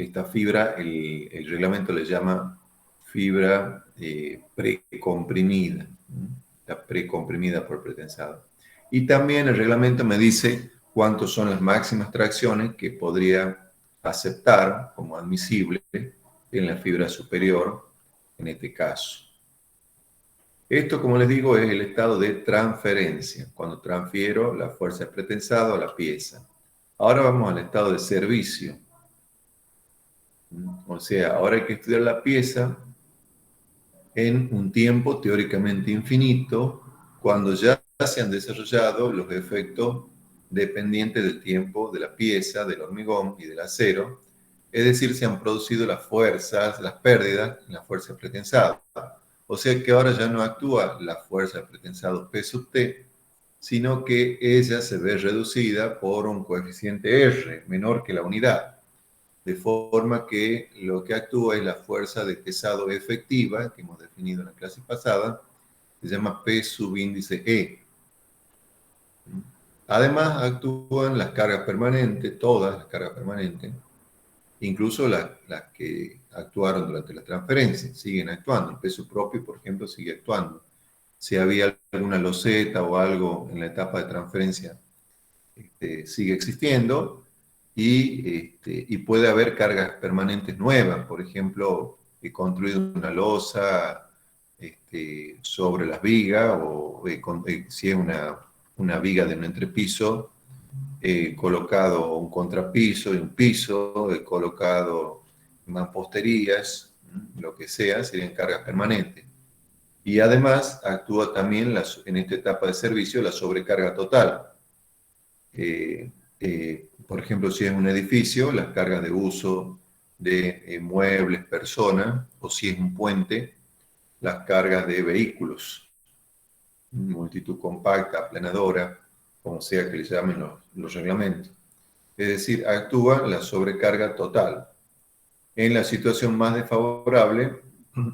esta fibra, el reglamento le llama fibra precomprimida. Está precomprimida por pretensado. Y también el reglamento me dice cuántas son las máximas tracciones que podría aceptar como admisible en la fibra superior, en este caso. Esto, como les digo, es el estado de transferencia, cuando transfiero la fuerza de pretensado a la pieza. Ahora vamos al estado de servicio. O sea, ahora hay que estudiar la pieza en un tiempo teóricamente infinito, cuando ya se han desarrollado los efectos dependientes del tiempo de la pieza, del hormigón y del acero, es decir, se han producido las fuerzas, las pérdidas en la fuerza de pretensado. O sea que ahora ya no actúa la fuerza de pretensado P sub T, sino que ella se ve reducida por un coeficiente R menor que la unidad, de forma que lo que actúa es la fuerza de pesado efectiva, que hemos definido en la clase pasada, se llama P subíndice E. Además, actúan las cargas permanentes, todas las cargas permanentes, incluso las que actuaron durante la transferencia, siguen actuando. El peso propio, por ejemplo, sigue actuando. Si había alguna loseta o algo en la etapa de transferencia, sigue existiendo y puede haber cargas permanentes nuevas. Por ejemplo, he construido una losa sobre las vigas o si es una viga de un entrepiso, he colocado un contrapiso y un piso, he colocado mamposterías, lo que sea, serían cargas permanentes. Y además actúa también en esta etapa de servicio la sobrecarga total. Por ejemplo, si es un edificio, las cargas de uso de muebles, personas, o si es un puente, las cargas de vehículos, multitud compacta, aplanadora, como sea que le llamen los reglamentos. Es decir, actúa la sobrecarga total en la situación más desfavorable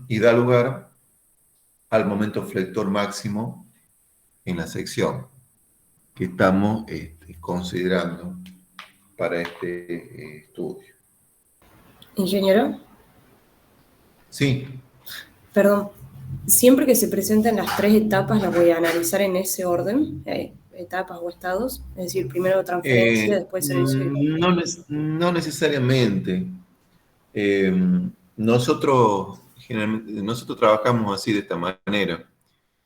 y da lugar al momento flector máximo en la sección que estamos considerando para este estudio. Ingeniero, Sí. perdón, siempre que se presenten las tres etapas las voy a analizar en ese orden, etapas o estados, es decir, primero transferencia, después servicio. No necesariamente. Eh, nosotros trabajamos así de esta manera,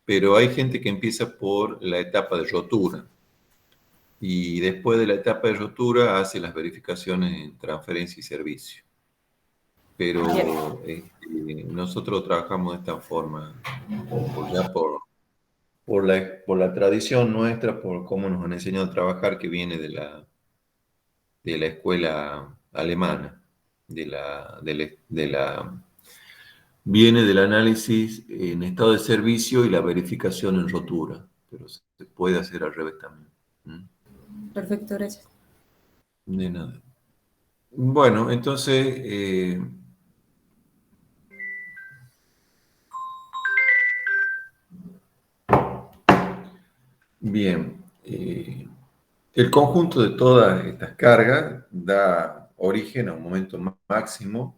pero hay gente que empieza por la etapa de rotura y después de la etapa de rotura hace las verificaciones en transferencia y servicio. Bien, Pero nosotros trabajamos de esta forma, por la tradición nuestra, por cómo nos han enseñado a trabajar, que viene de la escuela alemana, viene del análisis en estado de servicio y la verificación en rotura, pero se puede hacer al revés también. perfecto, gracias. De nada. Bueno, entonces, bien, el conjunto de todas estas cargas da origen a un momento máximo,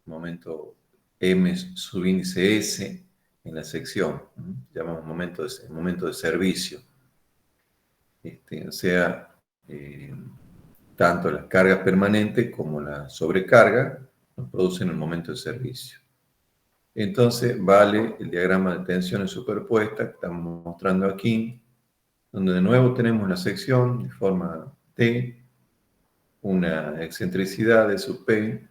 momento M subíndice S en la sección, llamamos momento de servicio. O sea, tanto las cargas permanentes como la sobrecarga nos producen el momento de servicio. Entonces, vale el diagrama de tensiones superpuestas que estamos mostrando aquí, donde de nuevo tenemos la sección de forma T, una excentricidad de sub P,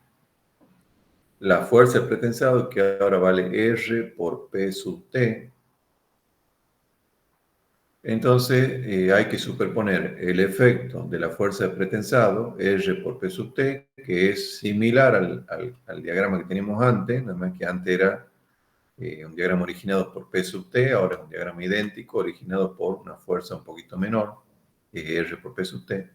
la fuerza del pretensado que ahora vale R por P sub T. Entonces hay que superponer el efecto de la fuerza de pretensado, R por P sub T, que es similar al diagrama que teníamos antes, nada más que antes era un diagrama originado por P sub T, ahora es un diagrama idéntico, originado por una fuerza un poquito menor, R por P sub T.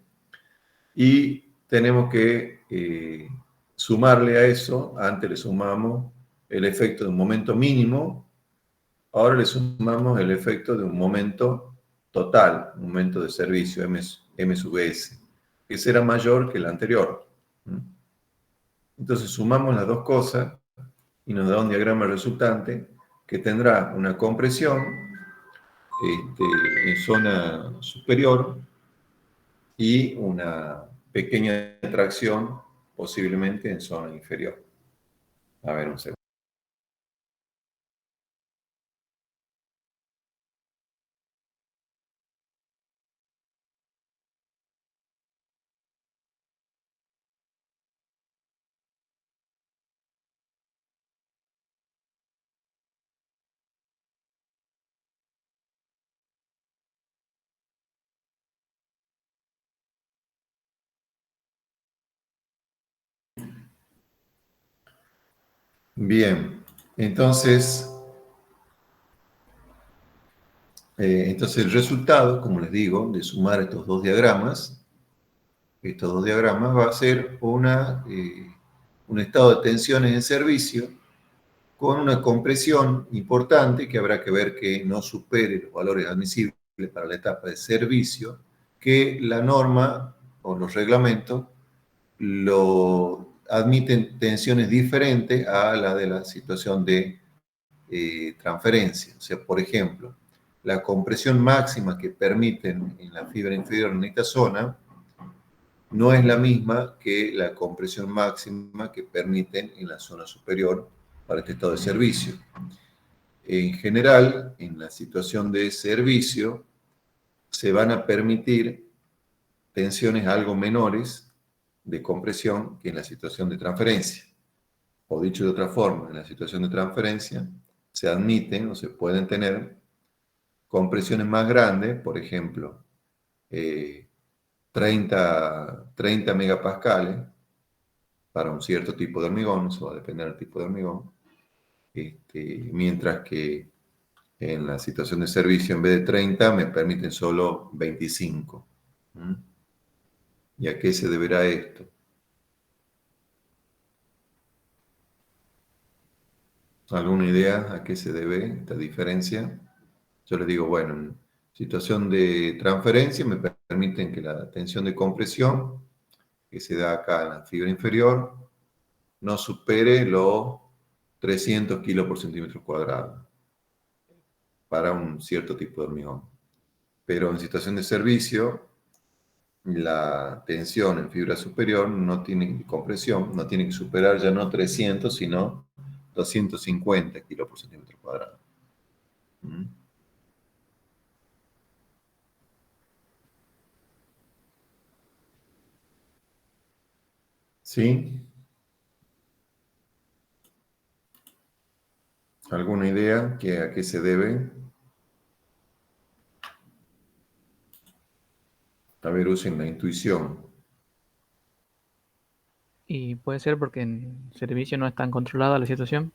Y tenemos que sumarle a eso, antes le sumamos el efecto de un momento mínimo, ahora le sumamos el efecto de un momento total, un momento de servicio, M sub S, que será mayor que el anterior. Entonces sumamos las dos cosas y nos da un diagrama resultante que tendrá una compresión en zona superior y una pequeña tracción posiblemente en zona inferior. A ver un segundo. Bien, entonces el resultado, como les digo, de sumar estos dos diagramas va a ser un estado de tensiones en servicio con una compresión importante que habrá que ver que no supere los valores admisibles para la etapa de servicio, que la norma o los reglamentos lo admiten tensiones diferentes a la de la situación de transferencia. O sea, por ejemplo, la compresión máxima que permiten en la fibra inferior en esta zona no es la misma que la compresión máxima que permiten en la zona superior para este estado de servicio. En general, en la situación de servicio, se van a permitir tensiones algo menores de compresión que en la situación de transferencia. O dicho de otra forma, en la situación de transferencia se admiten o se pueden tener compresiones más grandes, por ejemplo, 30 megapascales para un cierto tipo de hormigón, eso va a depender del tipo de hormigón, mientras que en la situación de servicio en vez de 30 me permiten solo 25. ¿Mm? ¿Y a qué se deberá esto? ¿Alguna idea a qué se debe esta diferencia? Yo les digo, bueno, en situación de transferencia me permiten que la tensión de compresión que se da acá en la fibra inferior no supere los 300 kilos por centímetro cuadrado para un cierto tipo de hormigón. Pero en situación de servicio, la tensión en fibra superior no tiene compresión, no tiene que superar ya no 300, sino 250 kilos por centímetro cuadrado. ¿Mm? ¿Sí? ¿Alguna idea a qué se debe? A ver, usen la intuición. Y puede ser porque en servicio no es tan controlada la situación.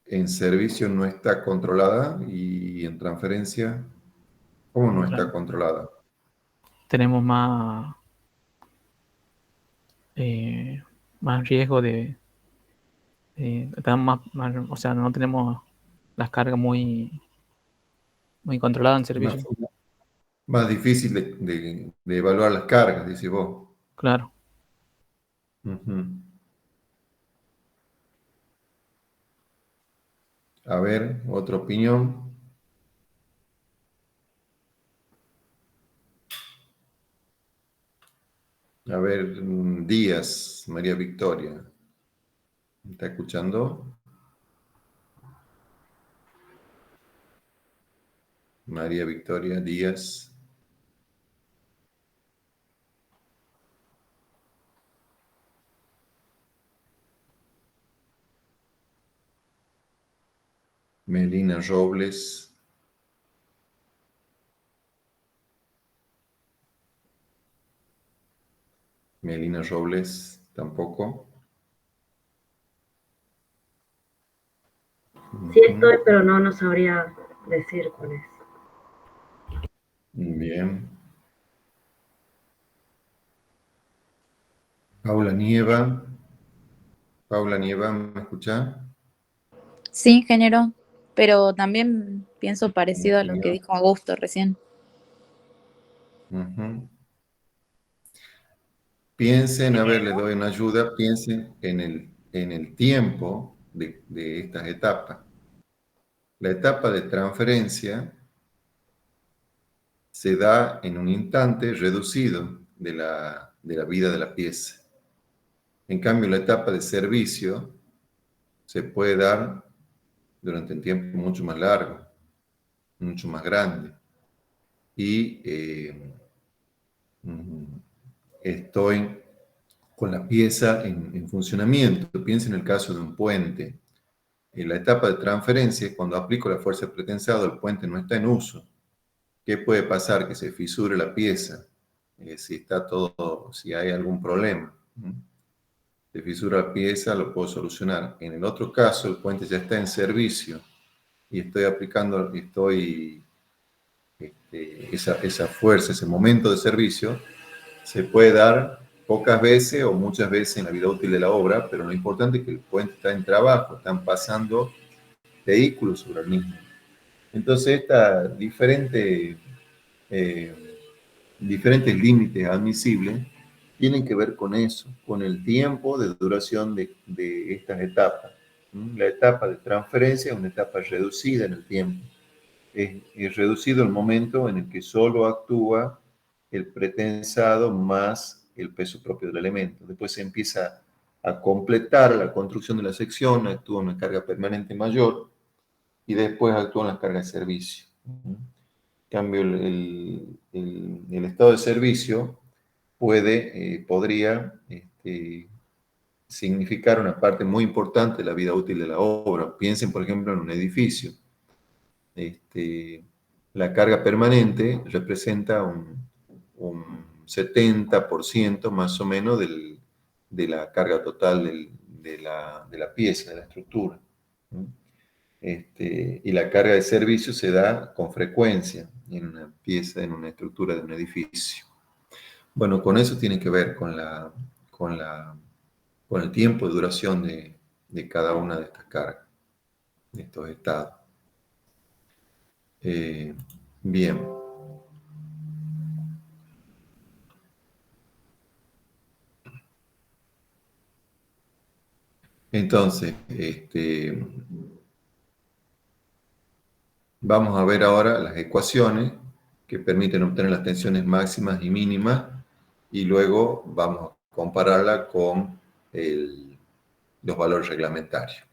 En servicio no está controlada y en transferencia, ¿cómo no está controlada? Tenemos más riesgo estamos o sea, no tenemos las cargas muy controladas en Más, servicio. más difícil de evaluar las cargas, dice vos. Claro. Ujú. A ver, otra opinión. A ver, Díaz, María Victoria. ¿Me está escuchando? María Victoria Díaz. Melina Robles. Melina Robles, tampoco. Sí estoy, pero no sabría decir cuál es. Bien. Paula Nieva. Paula Nieva, ¿me escucha? Sí, ingeniero, pero también pienso parecido a lo que dijo Augusto recién. Ujú. piensen, a ver, les doy una ayuda, piensen en el tiempo de estas etapas. La etapa de transferencia se da en un instante reducido de la vida de la pieza. En cambio, la etapa de servicio se puede dar durante un tiempo mucho más largo, mucho más grande. Y estoy con la pieza en funcionamiento. Piensen en el caso de un puente. En la etapa de transferencia, cuando aplico la fuerza de pretensado, el puente no está en uso. ¿Qué puede pasar? Que se fisure la pieza, si hay algún problema. Se fisura la pieza, lo puedo solucionar. En el otro caso, el puente ya está en servicio y estoy aplicando, esa fuerza, ese momento de servicio, se puede dar pocas veces o muchas veces en la vida útil de la obra, pero lo importante es que el puente está en trabajo, están pasando vehículos sobre el mismo. Entonces, diferentes límites admisibles tienen que ver con eso, con el tiempo de duración de estas etapas. La etapa de transferencia es una etapa reducida en el tiempo. Es reducido el momento en el que solo actúa el pretensado más el peso propio del elemento. Después se empieza a completar la construcción de la sección, actúa una carga permanente mayor y después actúan las cargas de servicio. En cambio, el estado de servicio podría significar una parte muy importante de la vida útil de la obra. Piensen, por ejemplo, en un edificio. La carga permanente representa un 70% más o menos de la carga total de la pieza, de la estructura. Y la carga de servicio se da con frecuencia en una pieza, en una estructura de un edificio. Bueno, con eso tiene que ver con el tiempo de duración de cada una de estas cargas, de estos estados. Bien. Entonces, vamos a ver ahora las ecuaciones que permiten obtener las tensiones máximas y mínimas y luego vamos a compararla con los valores reglamentarios.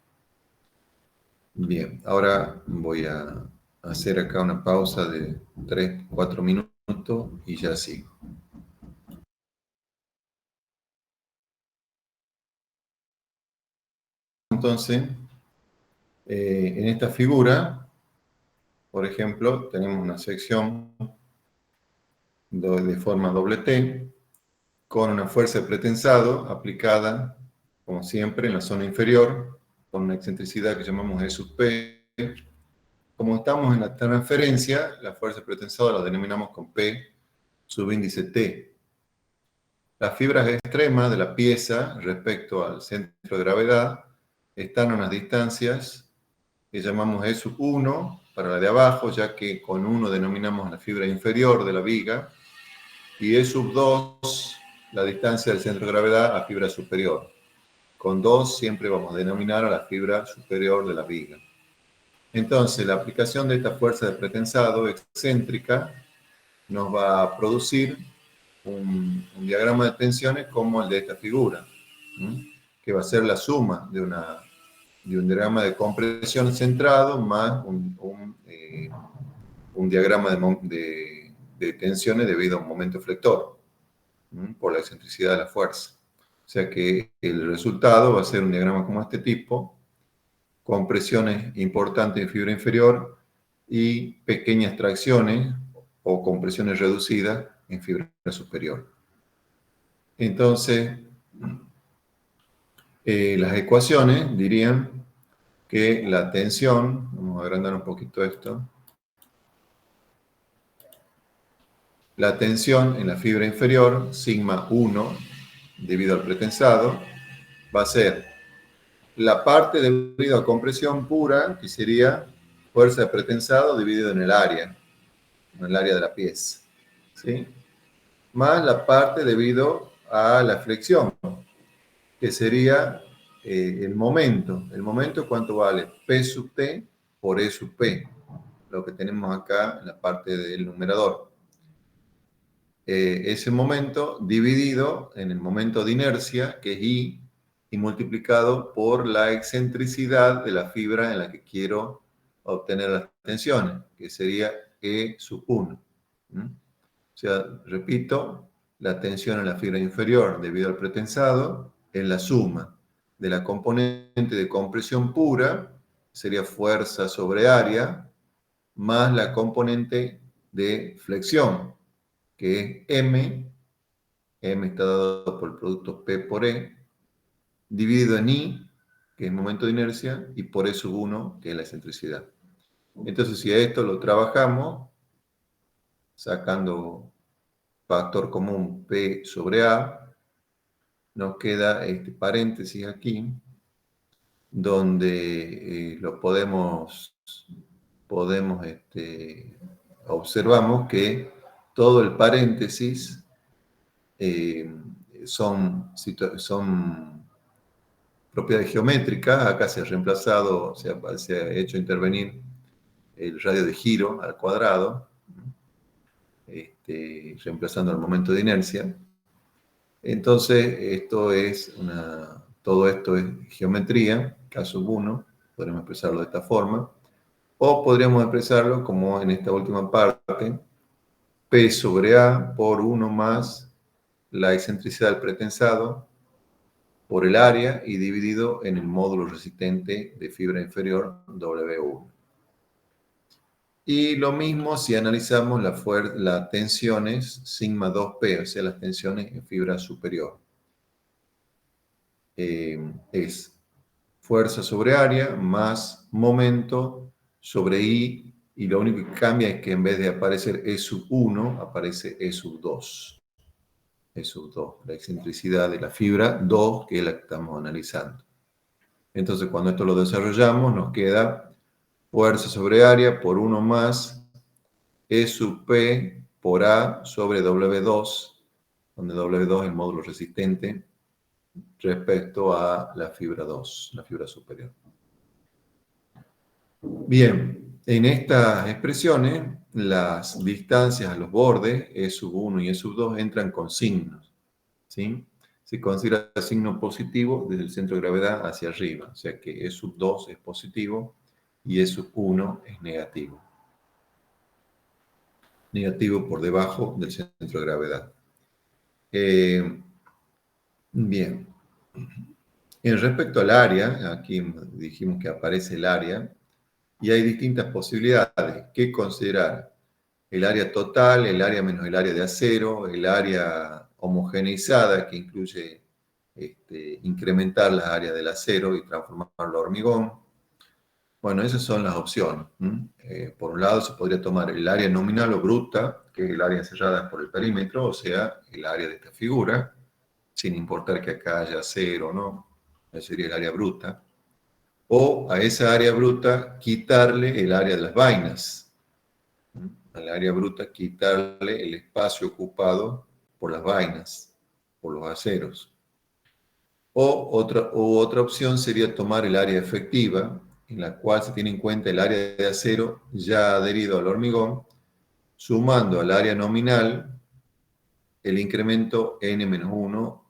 Bien, ahora voy a hacer acá una pausa de 3-4 minutos y ya sigo. Entonces, en esta figura, por ejemplo, tenemos una sección de forma doble T con una fuerza de pretensado aplicada, como siempre, en la zona inferior, con una excentricidad que llamamos E sub P. Como estamos en la transferencia, la fuerza de pretensado la denominamos con P subíndice T. Las fibras extremas de la pieza respecto al centro de gravedad están a unas distancias que llamamos E sub 1 para la de abajo, ya que con 1 denominamos la fibra inferior de la viga, y E sub 2 la distancia del centro de gravedad a fibra superior. Con 2 siempre vamos a denominar a la fibra superior de la viga. Entonces, la aplicación de esta fuerza de pretensado excéntrica nos va a producir un diagrama de tensiones como el de esta figura, que va a ser la suma de un diagrama de compresión centrado más un diagrama de tensiones debido a un momento flector, por la excentricidad de la fuerza. O sea que el resultado va a ser un diagrama como este tipo, con presiones importantes en fibra inferior y pequeñas tracciones o compresiones reducidas en fibra superior. Entonces, las ecuaciones dirían que la tensión, vamos a agrandar un poquito esto, la tensión en la fibra inferior, sigma 1, debido al pretensado, va a ser la parte debido a compresión pura, que sería fuerza de pretensado dividido en el área de la pieza, ¿sí? Más la parte debido a la flexión, que sería el momento. El momento, ¿cuánto vale? P sub T por E sub P, lo que tenemos acá en la parte del numerador. Ese momento dividido en el momento de inercia, que es I, y multiplicado por la excentricidad de la fibra en la que quiero obtener las tensiones, que sería E sub 1. O sea, repito, la tensión en la fibra inferior debido al pretensado es la suma de la componente de compresión pura, sería fuerza sobre área, más la componente de flexión, que es M está dado por el producto P por E, dividido en I, que es el momento de inercia, y por E sub 1, que es la excentricidad. Entonces, si a esto lo trabajamos, sacando factor común P sobre A, nos queda este paréntesis aquí, donde lo observamos que todo el paréntesis son propiedades geométricas. Acá se ha reemplazado, se ha hecho intervenir el radio de giro al cuadrado, reemplazando el momento de inercia. Entonces, todo esto es geometría, caso 1, podríamos expresarlo de esta forma, o podríamos expresarlo como en esta última parte, P sobre A por 1 más la excentricidad del pretensado por el área y dividido en el módulo resistente de fibra inferior W1. Y lo mismo si analizamos las tensiones sigma 2P, o sea, las tensiones en fibra superior. Es fuerza sobre área más momento sobre I, y lo único que cambia es que en vez de aparecer E sub 1, aparece E sub 2. E sub 2, la excentricidad de la fibra 2, que es la que estamos analizando. Entonces, cuando esto lo desarrollamos, nos queda fuerza sobre área por 1 más E sub P por A sobre W2, donde W2 es el módulo resistente respecto a la fibra 2, la fibra superior. Bien, en estas expresiones, las distancias a los bordes, E sub 1 y E sub 2, entran con signos, ¿sí? Se considera signo positivo desde el centro de gravedad hacia arriba, o sea que E sub 2 es positivo y E sub 1 es negativo. Negativo por debajo del centro de gravedad. Bien. En respecto al área, aquí dijimos que aparece el área, y hay distintas posibilidades. ¿Qué considerar? El área total, el área menos el área de acero, el área homogeneizada, que incluye incrementar la área del acero y transformarlo a hormigón. Bueno, esas son las opciones. Por un lado, se podría tomar el área nominal o bruta, que es el área encerrada por el perímetro, o sea, el área de esta figura, sin importar que acá haya acero o no, esa sería el área bruta. O a esa área bruta quitarle el área de las vainas. Al área bruta quitarle el espacio ocupado por las vainas, por los aceros. O otra opción sería tomar el área efectiva, en la cual se tiene en cuenta el área de acero ya adherido al hormigón, sumando al área nominal el incremento n-1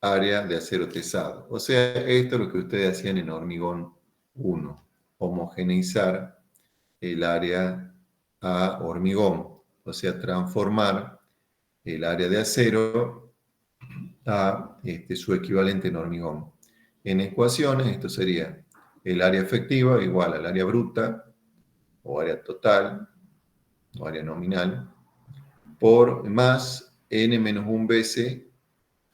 área de acero tesado. O sea, esto es lo que ustedes hacían en hormigón 1, homogeneizar el área a hormigón, o sea, transformar el área de acero a su equivalente en hormigón. En ecuaciones, esto sería el área efectiva igual al área bruta, o área total, o área nominal, por más n-1 veces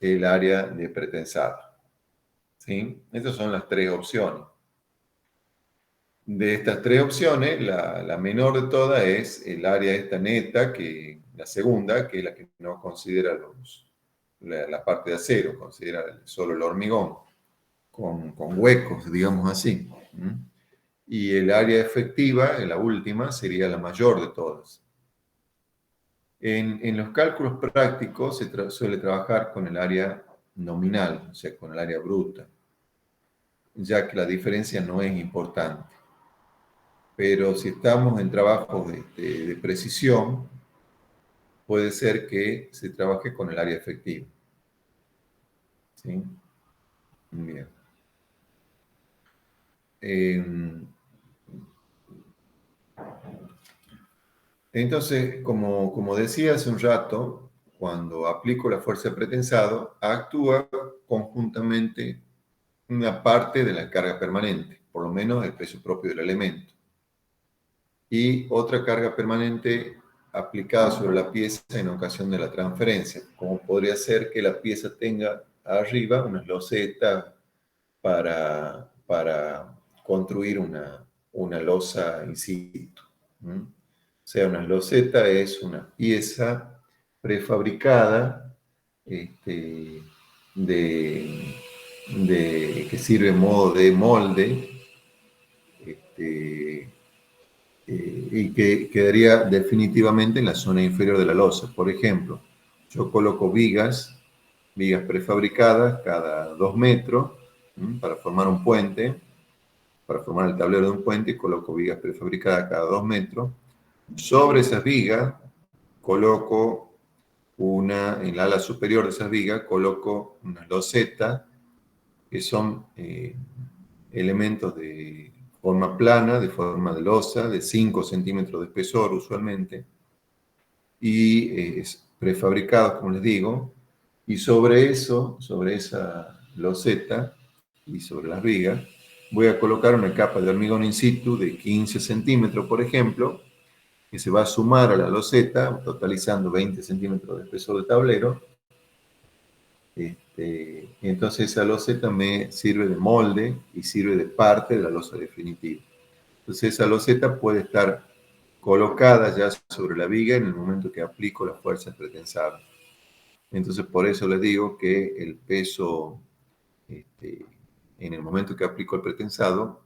el área de pretensado. ¿Sí? Estas son las tres opciones. De estas tres opciones, la menor de todas es el área esta neta, la segunda, que es la que no considera la parte de acero, considera solo el hormigón, con huecos, digamos así. Y el área efectiva, la última, sería la mayor de todas. En los cálculos prácticos se suele trabajar con el área nominal, o sea, con el área bruta, ya que la diferencia no es importante. Pero si estamos en trabajos de precisión, puede ser que se trabaje con el área efectiva. ¿Sí? Bien. Entonces, como decía hace un rato, cuando aplico la fuerza de pretensado, actúa conjuntamente una parte de la carga permanente, por lo menos el peso propio del elemento, y otra carga permanente aplicada sobre la pieza en ocasión de la transferencia, como podría ser que la pieza tenga arriba unas losetas para construir una losa in situ. O sea, una loseta es una pieza prefabricada que sirve en modo de molde y que quedaría definitivamente en la zona inferior de la losa. Por ejemplo, yo coloco vigas prefabricadas cada 2 metros para formar un puente. Para formar el tablero de un puente, coloco vigas prefabricadas cada 2 metros. Sobre esas vigas coloco en la ala superior de esas vigas, coloco una loseta, que son elementos de forma plana, de forma de losa, de 5 centímetros de espesor usualmente, y prefabricados, como les digo, y sobre esa loseta y sobre las vigas, voy a colocar una capa de hormigón in situ de 15 centímetros, por ejemplo, que se va a sumar a la loseta, totalizando 20 centímetros de espesor de tablero. Entonces esa loseta me sirve de molde y sirve de parte de la losa definitiva. Entonces esa loseta puede estar colocada ya sobre la viga en el momento que aplico la fuerza pretensada. Entonces por eso les digo que el peso, en el momento que aplico el pretensado,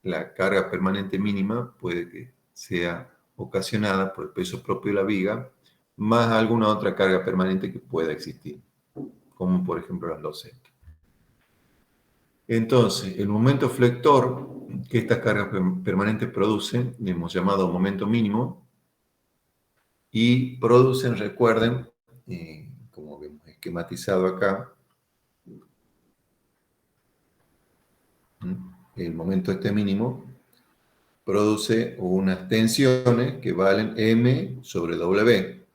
la carga permanente mínima puede que sea ocasionada por el peso propio de la viga, más alguna otra carga permanente que pueda existir, como por ejemplo las losetas. Entonces, el momento flector que estas cargas permanentes producen, le hemos llamado momento mínimo, y producen, recuerden, como hemos esquematizado acá, el momento mínimo produce unas tensiones que valen M sobre W.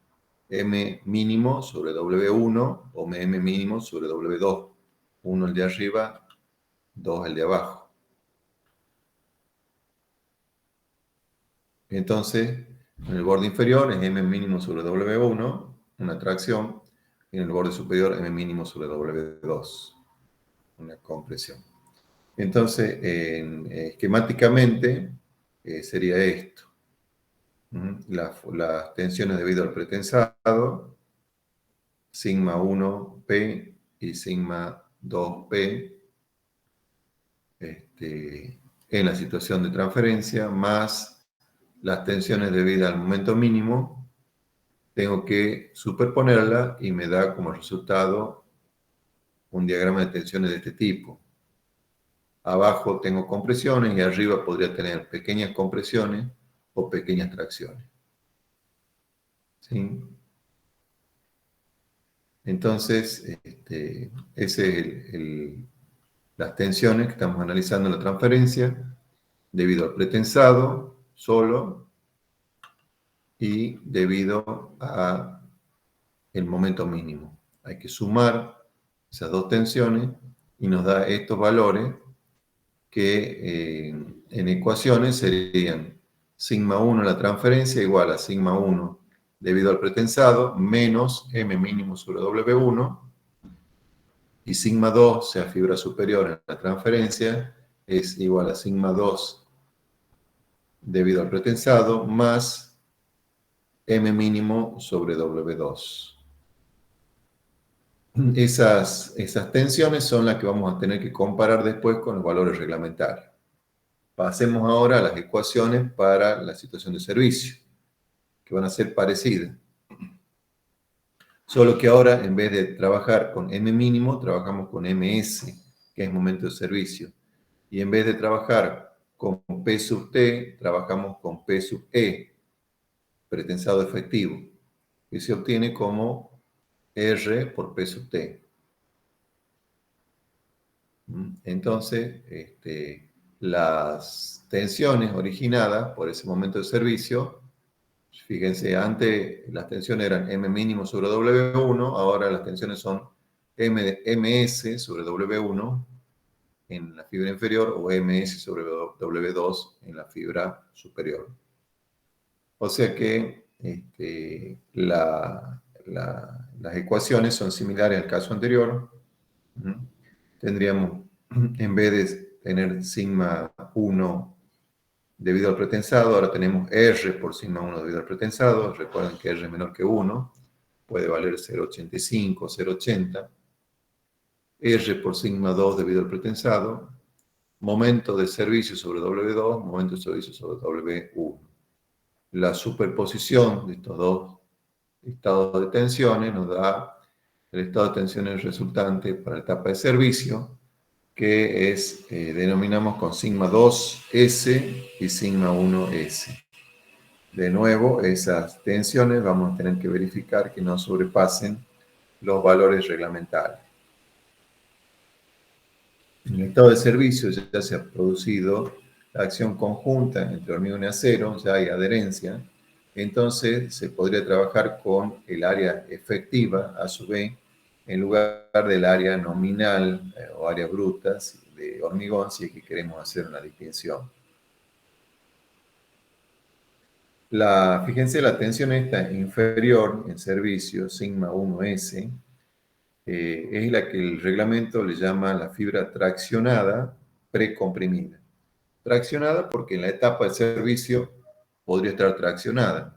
M mínimo sobre W1 o M mínimo sobre W2. 1 el de arriba, 2 el de abajo. Entonces, en el borde inferior es M mínimo sobre W1, una tracción, y en el borde superior M mínimo sobre W2, una compresión. Entonces, esquemáticamente sería esto. Las tensiones debido al pretensado, sigma 1P y sigma 2P, en la situación de transferencia, más las tensiones debidas al momento mínimo, tengo que superponerla y me da como resultado un diagrama de tensiones de este tipo. Abajo tengo compresiones y arriba podría tener pequeñas compresiones o pequeñas tracciones. ¿Sí? Entonces, ese es las tensiones que estamos analizando en la transferencia debido al pretensado solo y debido a el momento mínimo. Hay que sumar esas dos tensiones y nos da estos valores que en ecuaciones serían sigma 1 la transferencia igual a sigma 1 debido al pretensado menos M mínimo sobre W1 y sigma 2, sea fibra superior en la transferencia, es igual a sigma 2 debido al pretensado más M mínimo sobre W2. Esas tensiones son las que vamos a tener que comparar después con los valores reglamentarios. Pasemos ahora a las ecuaciones para la situación de servicio, que van a ser parecidas. Solo que ahora, en vez de trabajar con M mínimo, trabajamos con MS, que es momento de servicio. Y en vez de trabajar con P sub T, trabajamos con P sub E, pretensado efectivo, que se obtiene como R por P sub T. Entonces, las tensiones originadas por ese momento de servicio, fíjense, antes las tensiones eran M mínimo sobre W1, ahora las tensiones son MS sobre W1 en la fibra inferior o MS sobre W2 en la fibra superior. O sea que las ecuaciones son similares al caso anterior. Tendríamos, en vez de tener sigma 1 debido al pretensado, ahora tenemos R por sigma 1 debido al pretensado. Recuerden que R es menor que 1, puede valer 0,85 o 0,80. R por sigma 2 debido al pretensado. Momento de servicio sobre W2, momento de servicio sobre W1. La superposición de estos dos estados de tensiones nos da el estado de tensiones resultante para la etapa de servicio, que es, denominamos con sigma 2S y sigma 1S. De nuevo, esas tensiones vamos a tener que verificar que no sobrepasen los valores reglamentarios. En el estado de servicio ya se ha producido la acción conjunta entre hormigón y acero, ya hay adherencia, entonces se podría trabajar con el área efectiva, a su vez, en lugar del área nominal o área bruta de hormigón, si es que queremos hacer una distinción. Fíjense, la tensión esta inferior en servicio, sigma 1S, es la que el reglamento le llama la fibra traccionada precomprimida. Traccionada porque en la etapa de servicio podría estar traccionada,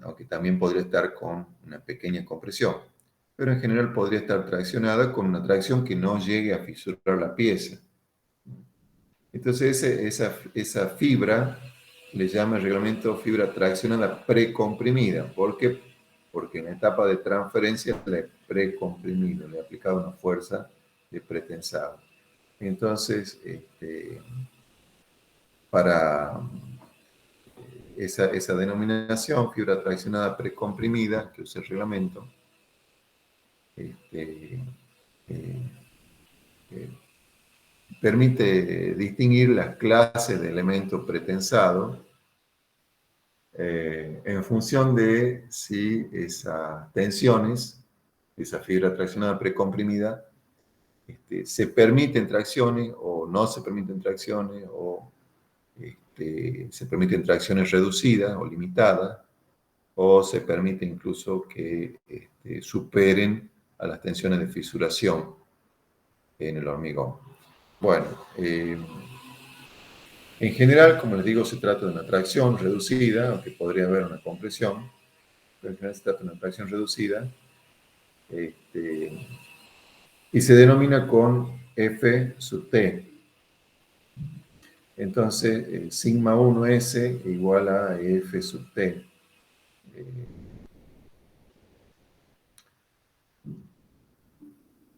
aunque también podría estar con una pequeña compresión, pero en general podría estar traccionada con una tracción que no llegue a fisurar la pieza. Entonces esa fibra le llama el reglamento fibra traccionada precomprimida. ¿Por qué? Porque en la etapa de transferencia le he precomprimido, le he aplicado una fuerza de pretensado. Entonces, para esa denominación, fibra traccionada precomprimida, que usa el reglamento, permite distinguir las clases de elementos pretensados en función de si esas tensiones, esa fibra traccionada precomprimida, se permiten tracciones o no se permiten tracciones, o se permiten tracciones reducidas o limitadas, o se permite incluso que superen a las tensiones de fisuración en el hormigón. Bueno, en general, como les digo, se trata de una tracción reducida, aunque podría haber una compresión, pero en general se trata de una tracción reducida, y se denomina con F sub T. Entonces, sigma 1S igual a F sub T.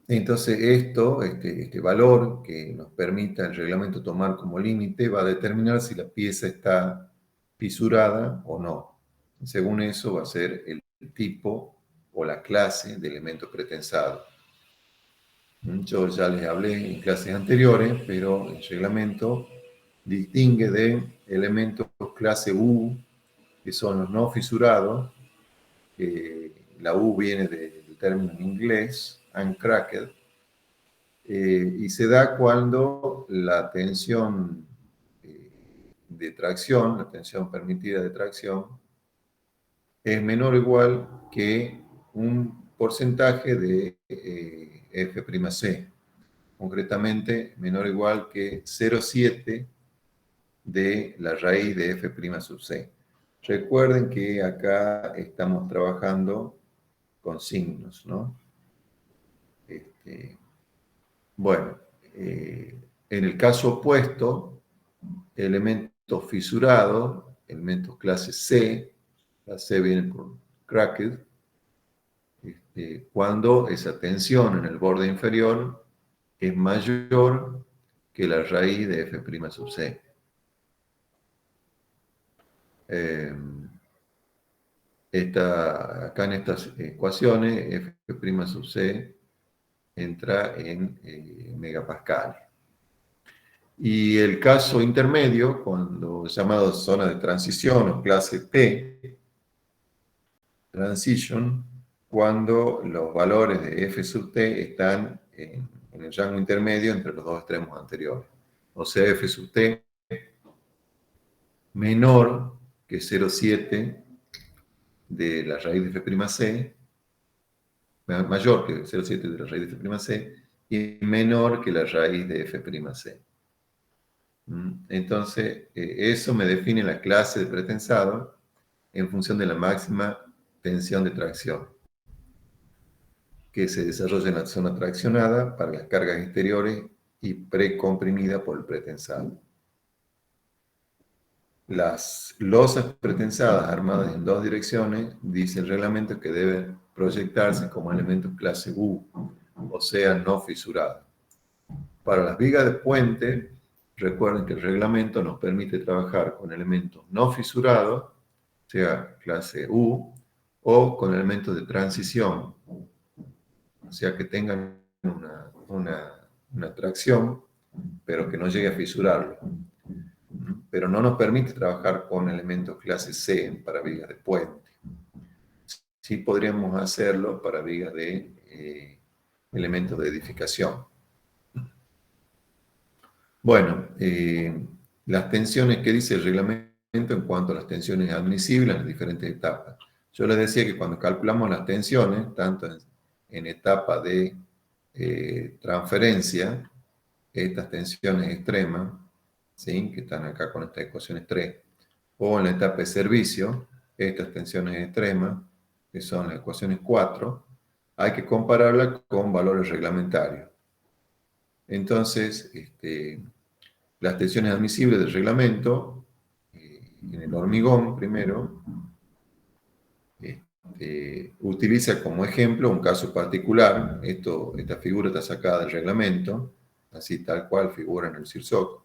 Entonces, este valor que nos permita el reglamento tomar como límite va a determinar si la pieza está fisurada o no. Según eso va a ser el tipo o la clase de elemento pretensado. Yo ya les hablé en clases anteriores, pero el reglamento distingue de elementos clase U, que son los no fisurados. La U viene del término en inglés, uncracked, y se da cuando la tensión de tracción, la tensión permitida de tracción, es menor o igual que un porcentaje de F'C, concretamente menor o igual que 0,7 de la raíz de F' sub C. Recuerden que acá estamos trabajando con signos, ¿no? Bueno, en el caso opuesto, elementos fisurados, elementos clase C, la C viene por cracked, cuando esa tensión en el borde inferior es mayor que la raíz de f' sub c. Acá en estas ecuaciones, f' sub c entra en megapascal. Y el caso intermedio, cuando llamado zona de transición o clase T, transition, cuando los valores de f sub t están en el rango intermedio entre los dos extremos anteriores. O sea, f sub t menor que 0,7 de la raíz de f', mayor que 0,7 de la raíz de f', y menor que la raíz de f'. Entonces, eso me define la clase de pretensado en función de la máxima tensión de tracción que se desarrolla en la zona traccionada para las cargas exteriores y precomprimida por el pretensado. Las losas pretensadas armadas en dos direcciones, dice el reglamento que deben proyectarse como elementos clase U, o sea, no fisurados. Para las vigas de puente, recuerden que el reglamento nos permite trabajar con elementos no fisurados, sea clase U, o con elementos de transición, o sea, que tengan una tracción, pero que no llegue a fisurarlo. Pero no nos permite trabajar con elementos clase C para vigas de puente. Sí podríamos hacerlo para vigas de elementos de edificación. Bueno, las tensiones que dice el reglamento en cuanto a las tensiones admisibles en las diferentes etapas. Yo les decía que cuando calculamos las tensiones, tanto en etapa de transferencia, estas tensiones extremas, ¿sí?, que están acá con estas ecuaciones 3, o en la etapa de servicio, estas tensiones extremas, que son las ecuaciones 4, hay que compararlas con valores reglamentarios. Entonces, las tensiones admisibles del reglamento, en el hormigón primero, utiliza como ejemplo un caso particular. Esta figura está sacada del reglamento, así tal cual figura en el CIRSOC.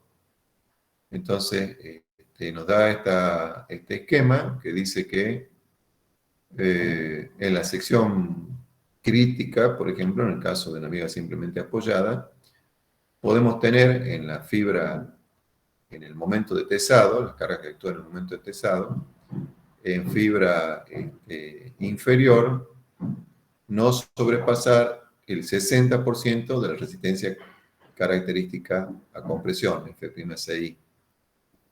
Entonces, nos da este esquema que dice que en la sección crítica, por ejemplo, en el caso de una viga simplemente apoyada, podemos tener en la fibra, en el momento de tesado, las cargas que actúan en el momento de tesado, en fibra inferior, no sobrepasar el 60% de la resistencia característica a compresión, F'Ci.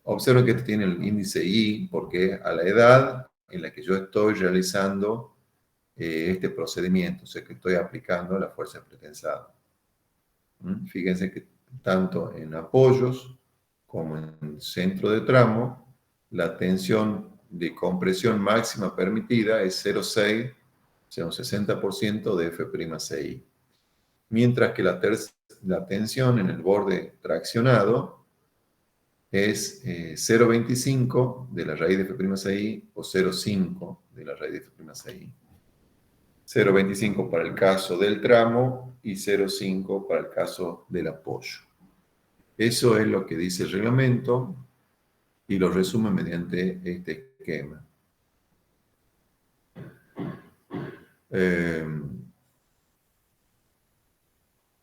Observen que este tiene el índice I porque a la edad en la que yo estoy realizando este procedimiento, o sea que estoy aplicando la fuerza pretensada. Fíjense que tanto en apoyos como en centro de tramo, la tensión de compresión máxima permitida es 0,6, o sea, un 60% de F'Ci. Mientras que la tensión en el borde traccionado es 0,25 de la raíz de F'Ci o 0,5 de la raíz de F'Ci. 0,25 para el caso del tramo y 0,5 para el caso del apoyo. Eso es lo que dice el reglamento y lo resume mediante este esquema.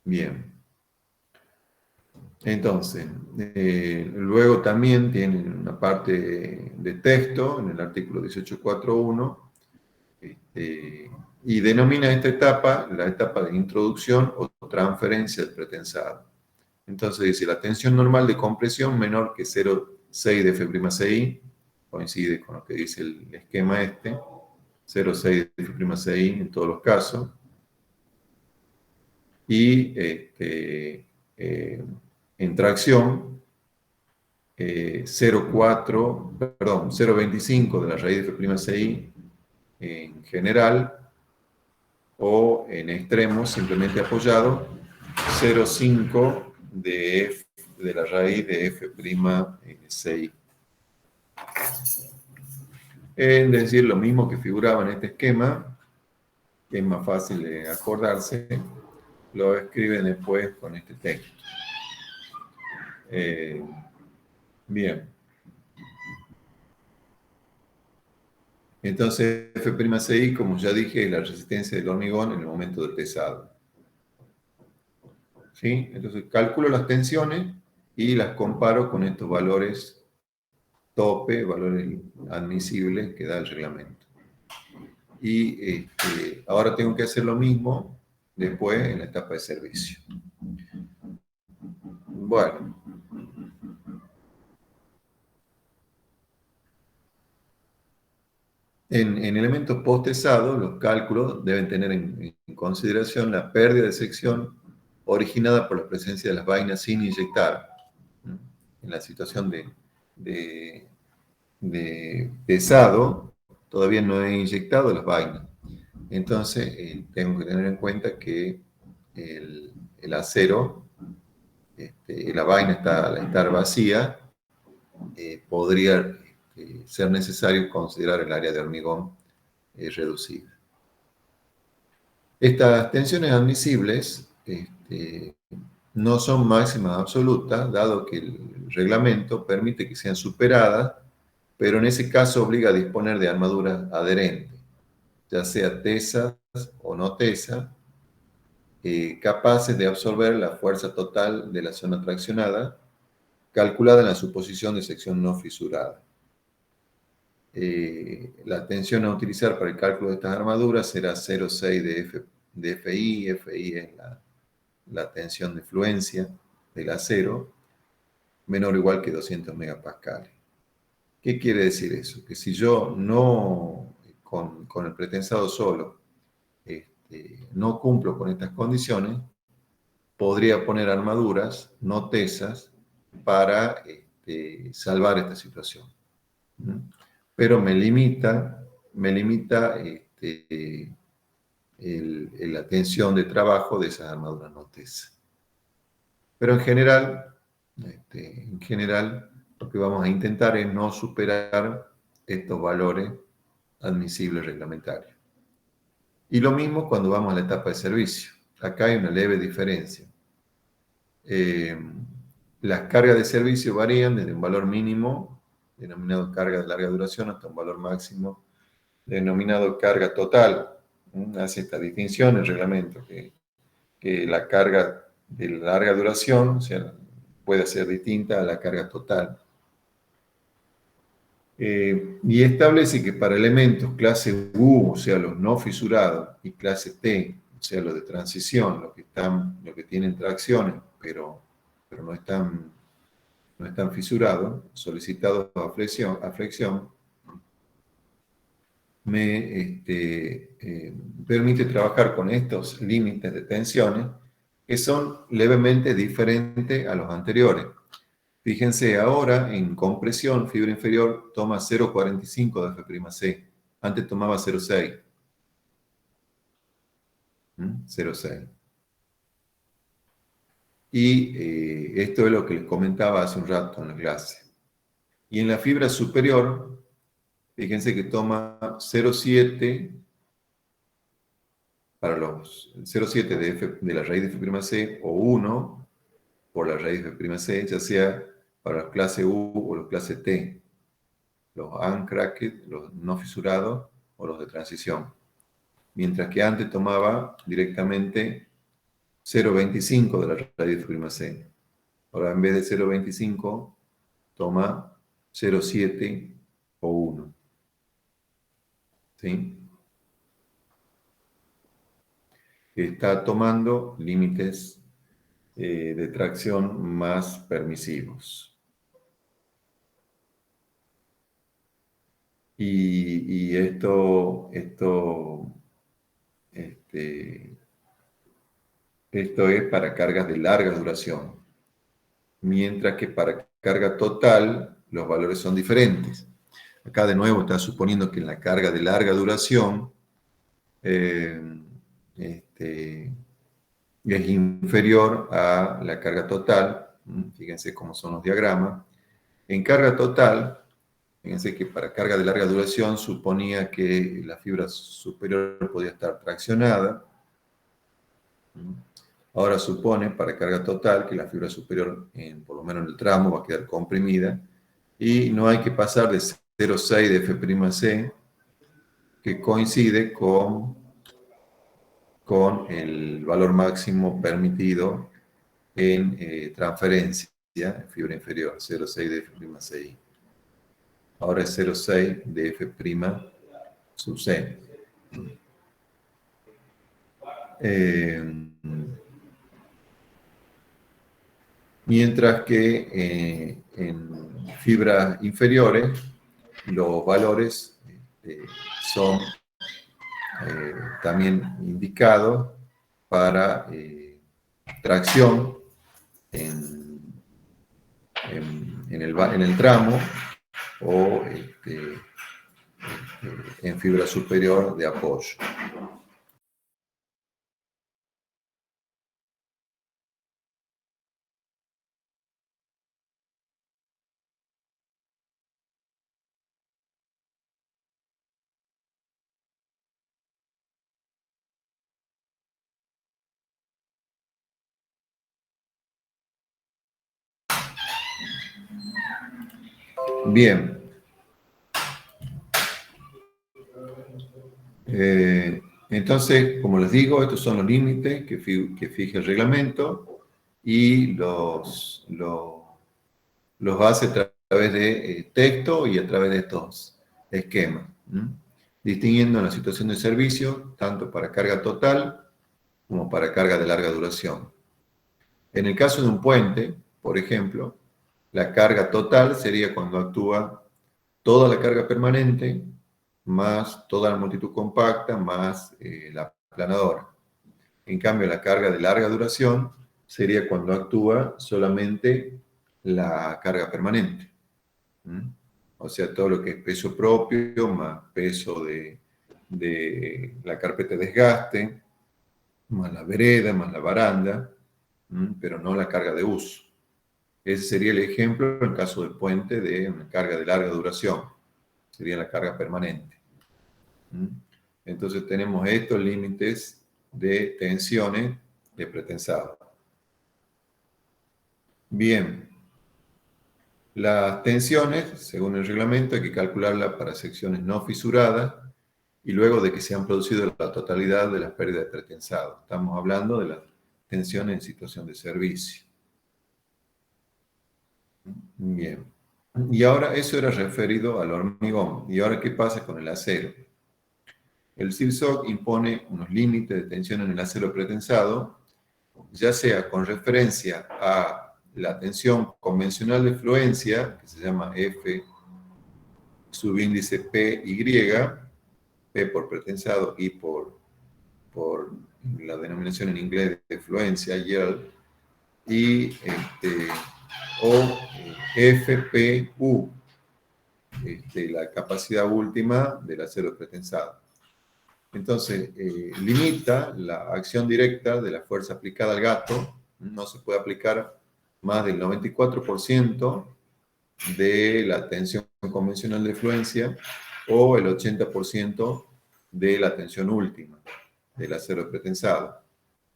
Bien. Entonces, luego también tiene una parte de texto en el artículo 18.4.1 y denomina esta etapa la etapa de introducción o transferencia del pretensado. Entonces dice, la tensión normal de compresión menor que 0,6 de F'Ci, coincide con lo que dice el esquema 0,6 de F'Ci en todos los casos, y en tracción 0,25 de la raíz de F'Ci en general, o en extremos simplemente apoyado 0,5 de la raíz de F'Ci. Es decir, lo mismo que figuraba en este esquema, que es más fácil de acordarse, lo escriben después con este texto. Bien. Entonces, F'Ci, como ya dije, es la resistencia del hormigón en el momento del pesado. ¿Sí? Entonces, calculo las tensiones y las comparo con estos valores tope, valores admisibles que da el reglamento. Y ahora tengo que hacer lo mismo después en la etapa de servicio. Bueno. En elementos post-tesados, los cálculos deben tener en consideración la pérdida de sección originada por la presencia de las vainas sin inyectar. En la situación de pesado, todavía no he inyectado las vainas. Entonces, tengo que tener en cuenta que el acero, la vaina al estar vacía, podría ser necesario considerar el área de hormigón reducida. Estas tensiones admisibles no son máximas absolutas, dado que el reglamento permite que sean superadas, pero en ese caso obliga a disponer de armaduras adherentes, ya sea tesas o no tesas, capaces de absorber la fuerza total de la zona traccionada, calculada en la suposición de sección no fisurada. La tensión a utilizar para el cálculo de estas armaduras será 0,6 de FI. FI es la tensión de fluencia del acero, menor o igual que 200 megapascales. ¿Qué quiere decir eso? Que si yo no, con el pretensado solo, no cumplo con estas condiciones, podría poner armaduras no tesas para salvar esta situación. Pero me limita la tensión de trabajo de esas armaduras no tesas. Pero en general, lo que vamos a intentar es no superar estos valores admisibles reglamentarios. Y lo mismo cuando vamos a la etapa de servicio. Acá hay una leve diferencia. Las cargas de servicio varían desde un valor mínimo, denominado carga de larga duración, hasta un valor máximo, denominado carga total. Hace esta distinción el reglamento, que la carga de larga duración, o sea, puede ser distinta a la carga total. Y establece que para elementos clase U, o sea, los no fisurados, y clase T, o sea, los de transición, los que tienen tracciones, pero no están fisurados, solicitados a flexión, me permite trabajar con estos límites de tensiones que son levemente diferentes a los anteriores. Fíjense, ahora en compresión, fibra inferior toma 0,45 de F'C. Antes tomaba 0,6. 0,6. Y esto es lo que les comentaba hace un rato en la clase. Y en la fibra superior, fíjense que toma 0,7 para los 0,7 de la raíz de F'C o 1 por la raíz de F'C, ya sea para los clase U o los clase T, los uncracked, los no fisurados o los de transición. Mientras que antes tomaba directamente 0,25 de la raíz de F'C. Ahora en vez de 0,25 toma 0,7 o 1. ¿Sí? Está tomando límites de tracción más permisivos. Y esto es para cargas de larga duración, mientras que para carga total los valores son diferentes. Acá de nuevo está suponiendo que en la carga de larga duración es inferior a la carga total. Fíjense cómo son los diagramas. En carga total, Fíjense que para carga de larga duración suponía que la fibra superior podía estar traccionada. Ahora supone, para carga total, que la fibra superior, por lo menos en el tramo, va a quedar comprimida y no hay que pasar de 0,6 de F'C, que coincide con el valor máximo permitido en transferencia en fibra inferior, 0,6 de F'Ci. Ahora es 0,6 de F' sub C. Mientras que en fibras inferiores los valores son también indicados para tracción en el tramo o en fibra superior de apoyo. Bien. Entonces, como les digo, estos son los límites que fija el reglamento y los hace a través de texto y a través de estos esquemas, distinguiendo en la situación de servicio, tanto para carga total como para carga de larga duración. En el caso de un puente, por ejemplo, la carga total sería cuando actúa toda la carga permanente, más toda la multitud compacta, más la planadora. En cambio, la carga de larga duración sería cuando actúa solamente la carga permanente. O sea, todo lo que es peso propio, más peso de la carpeta de desgaste, más la vereda, más la baranda, pero no la carga de uso. Ese sería el ejemplo en el caso del puente de una carga de larga duración. Sería la carga permanente. Entonces tenemos estos límites de tensiones de pretensado. Bien. Las tensiones, según el reglamento, hay que calcularlas para secciones no fisuradas y luego de que se han producido la totalidad de las pérdidas de pretensado. Estamos hablando de las tensiones en situación de servicio. Bien. Y ahora eso era referido al hormigón. ¿Y ahora qué pasa con el acero? El CIRSOC impone unos límites de tensión en el acero pretensado, ya sea con referencia a la tensión convencional de fluencia, que se llama F subíndice PY, P por pretensado y por la denominación en inglés de fluencia, yield, y o FPU, la capacidad última del acero pretensado. Entonces, limita la acción directa de la fuerza aplicada al gato, no se puede aplicar más del 94% de la tensión convencional de fluencia o el 80% de la tensión última del acero pretensado,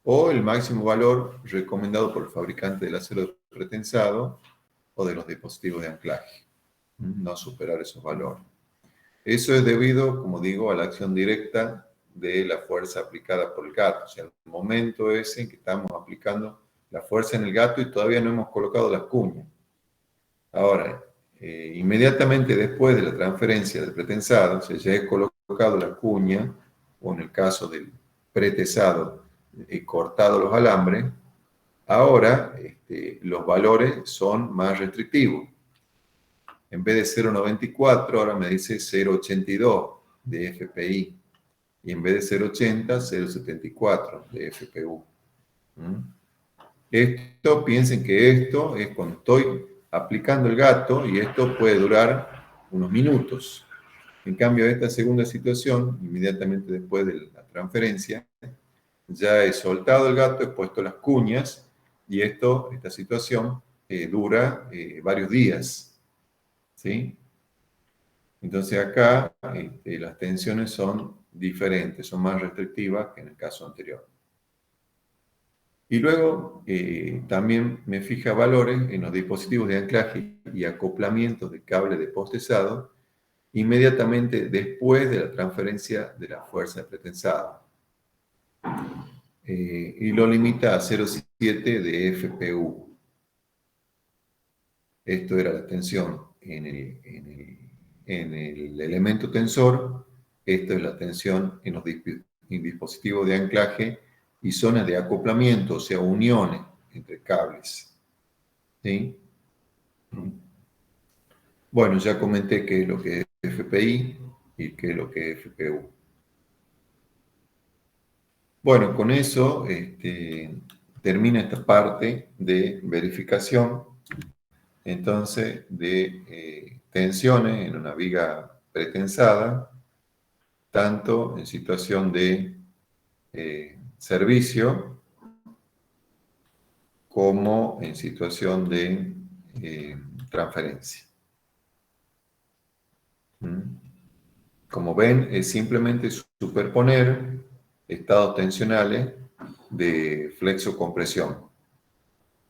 o el máximo valor recomendado por el fabricante del acero pretensado o de los dispositivos de anclaje, no superar esos valores. Eso es debido, como digo, a la acción directa de la fuerza aplicada por el gato. O sea, el momento ese en que estamos aplicando la fuerza en el gato y todavía no hemos colocado las cuñas. Ahora, inmediatamente después de la transferencia del pretensado, se ya he colocado la cuña, o en el caso del pretesado, he cortado los alambres, ahora los valores son más restrictivos. En vez de 0,94, ahora me dice 0,82 de FPI. Y en vez de 0,80, 0,74 de FPU. Esto, piensen que esto es cuando estoy aplicando el gato y esto puede durar unos minutos. En cambio, esta segunda situación, inmediatamente después de la transferencia, ya he soltado el gato, he puesto las cuñas y esta situación dura varios días. ¿Sí? Entonces acá las tensiones son diferentes, son más restrictivas que en el caso anterior. Y luego también me fija valores en los dispositivos de anclaje y acoplamiento de cable de postezado inmediatamente después de la transferencia de la fuerza de pretensado. Y lo limita a 0,7 de FPU. Esto era la tensión en el elemento tensor. Esto es la tensión en los dispositivos de anclaje y zonas de acoplamiento, o sea, uniones entre cables. ¿Sí? Bueno, ya comenté qué es lo que es FPI y qué es lo que es FPU. Bueno, con eso termina esta parte de verificación, entonces, de tensiones en una viga pretensada, tanto en situación de servicio como en situación de transferencia. Como ven, es simplemente superponer estados tensionales de flexo-compresión,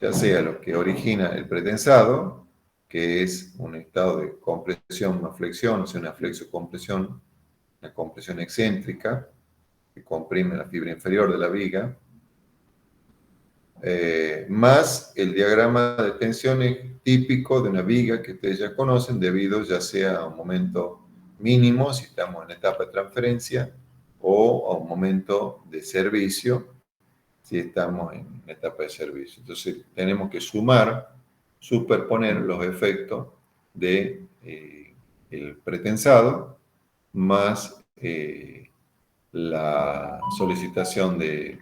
ya sea lo que origina el pretensado, que es un estado de compresión, una flexión, o sea, una flexo-compresión, una compresión excéntrica, que comprime la fibra inferior de la viga, más el diagrama de tensiones típico de una viga que ustedes ya conocen, debido ya sea a un momento mínimo, si estamos en la etapa de transferencia, o a un momento de servicio, si estamos en la etapa de servicio. Entonces, tenemos que superponer los efectos de el pretensado más la solicitación de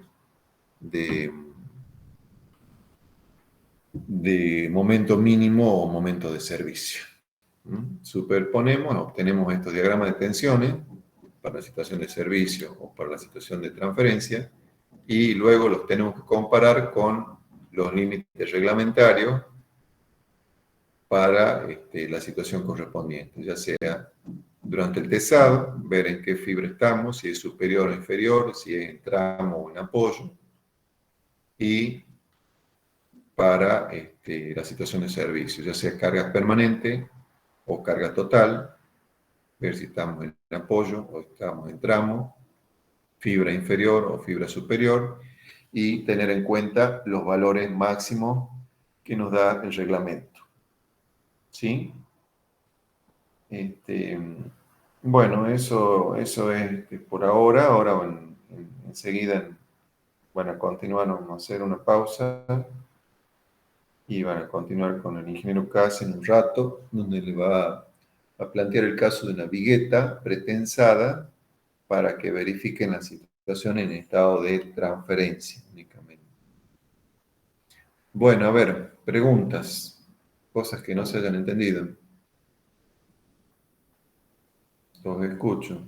momento mínimo o momento de servicio. Superponemos, obtenemos estos diagramas de tensiones para la situación de servicio o para la situación de transferencia, y luego los tenemos que comparar con los límites reglamentarios para la situación correspondiente, ya sea durante el tesado, ver en qué fibra estamos, si es superior o inferior, si es en tramo o en apoyo, y para la situación de servicio, ya sea carga permanente o carga total, ver si estamos en apoyo o estamos en tramo, fibra inferior o fibra superior, y tener en cuenta los valores máximos que nos da el reglamento. ¿Sí? Bueno, eso es por ahora. Ahora enseguida van a continuar, vamos a hacer una pausa y van a continuar con el ingeniero Cas en un rato, donde le va a plantear el caso de una vigueta pretensada para que verifiquen la situación en estado de transferencia únicamente. Bueno, a ver, preguntas, cosas que no se hayan entendido. Los escucho.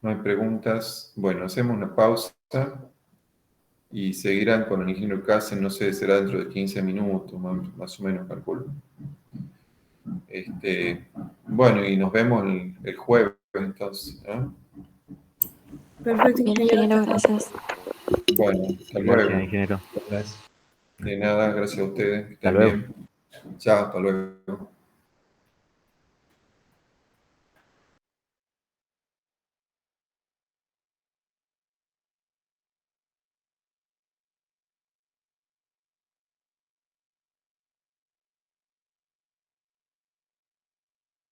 No hay preguntas. Bueno, hacemos una pausa y seguirán con el ingeniero Casen, no sé, será dentro de 15 minutos, más o menos, calculo. Bueno, y nos vemos el jueves, entonces. Perfecto, ingeniero. Gracias. Bueno, hasta luego. Gracias, ingeniero. De nada, gracias a ustedes. Que Hasta estén luego. bien. Chao, hasta luego.